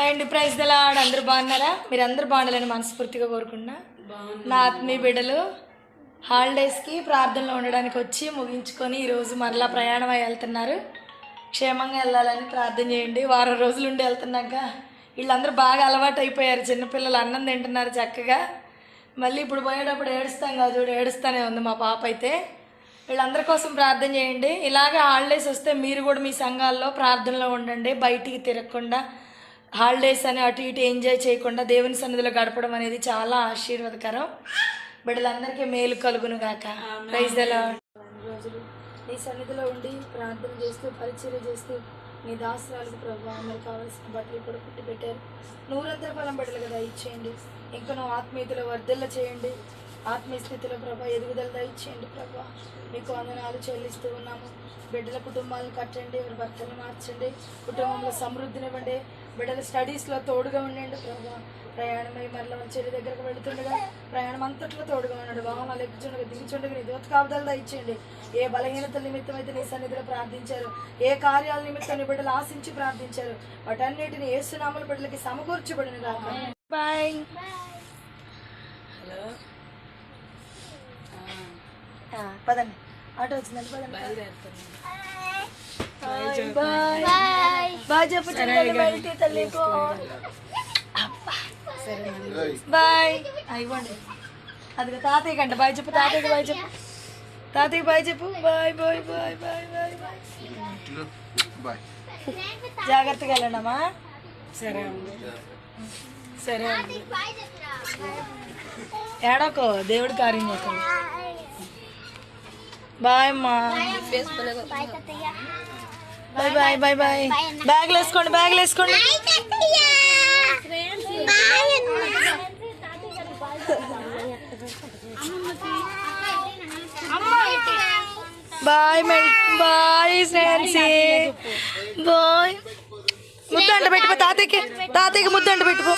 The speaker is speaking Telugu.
అండ్ ప్రైజ్ దలాడ్ అందరూ బాగున్నారా? మీరు అందరూ బాగుండాలని మనస్ఫూర్తిగా కోరుకున్నా. నా ఆత్మీయ బిడ్డలు హాలిడేస్కి ప్రార్థనలో ఉండడానికి వచ్చి ముగించుకొని ఈరోజు మరలా ప్రయాణం అయి వెళ్తున్నారు. క్షేమంగా వెళ్ళాలని ప్రార్థన చేయండి. వారం రోజులు ఉండి వెళ్తున్నాక వీళ్ళందరూ బాగా అలవాటు అయిపోయారు. చిన్నపిల్లలు అన్నం తింటున్నారు చక్కగా. మళ్ళీ ఇప్పుడు పోయేటప్పుడు ఏడుస్తాం కదా, చూడు ఏడుస్తూనే ఉంది మా పాప అయితే. వీళ్ళందరి కోసం ప్రార్థన చేయండి. ఇలాగే హాలిడేస్ వస్తే మీరు కూడా మీ సంఘాల్లో ప్రార్థనలో ఉండండి. బయటికి తిరగకుండా హాలిడేస్ అని అటు ఇటు ఎంజాయ్ చేయకుండా దేవుని సన్నిధిలో గడపడం అనేది చాలా ఆశీర్వాదకరం. బిడ్డలందరికీ మేలు కలుగును గాక. Praise the Lord. రోజులు నీ సన్నిధిలో ఉండి ప్రార్థన చేస్తూ పరిచర్య చేస్తూ నీ దాసరాలకు ప్రభావ మీరు కావాల్సిన బట్టలు కూడా పుట్టి పెట్టారు. నూరంతర ఫలం బిడ్డలు కదా ఇచ్చేయండి. ఇంకా నువ్వు ఆత్మీయతలో వర్ధిల్ల చేయండి. ఆత్మీయ స్థితిలో ప్రభా ఎదుగుదల దయచేయండి. ప్రభా మీకు వందనాలు చెల్లిస్తూ ఉన్నాము. బిడ్డల కుటుంబాలను కట్టండి, వారి భర్తలు మార్చండి, కుటుంబంలో సమృద్ధినివ్వండి. బిడ్డల స్టడీస్లో తోడుగా ఉండండి. ప్రభా ప్రయాణమై మరల చెల్లి దగ్గరకు వెళుతుండగా ప్రయాణం అంతట్లో తోడుగా ఉన్నాడు. వాహనాలు ఎక్కుచుండగా దిగుచుండగా నీ దోత కాపుదల దయచేయండి. ఏ బలహీనతల నిమిత్తం అయితే నీ సన్నిధిలో ప్రార్థించారు, ఏ కార్యాల నిమిత్తం నీ బిడ్డలు ఆశించి ప్రార్థించారు, వాటన్నిటిని యేసునామముల బిడ్డలకి సమకూర్చబడిన గాక. బాయ్. హలో పదండి, ఆటో వచ్చిందండి. పదండి బాయ్ బాయ్ చెప్పు తల్లి. బాయ్ ఇవ్వండి. అదిగో తాతయ్య కంట బాయ్ చెప్పు. తాతయ్యకి బాయ్ చెప్పు. తాతయ్యకి బాయ్ చెప్పు. Bye bye bye bye bye bye. జాగ్రత్తగా వెళ్ళండమ్మా. సరే సరే ఏడకో దేవుడి కార్యం చేస్తాను. బాయ్ అమ్మా. Bye bye bye bye. బ్యాగ్లు వేసుకోండి, బ్యాగ్లు వేసుకోండి. బాయ్ బాయ్ ఫ్రెండ్సీ. బాయ్. ముద్దంట పెట్టుకో తాతయ్యకి, తాతయ్యకి ముద్దంట పెట్టుకో.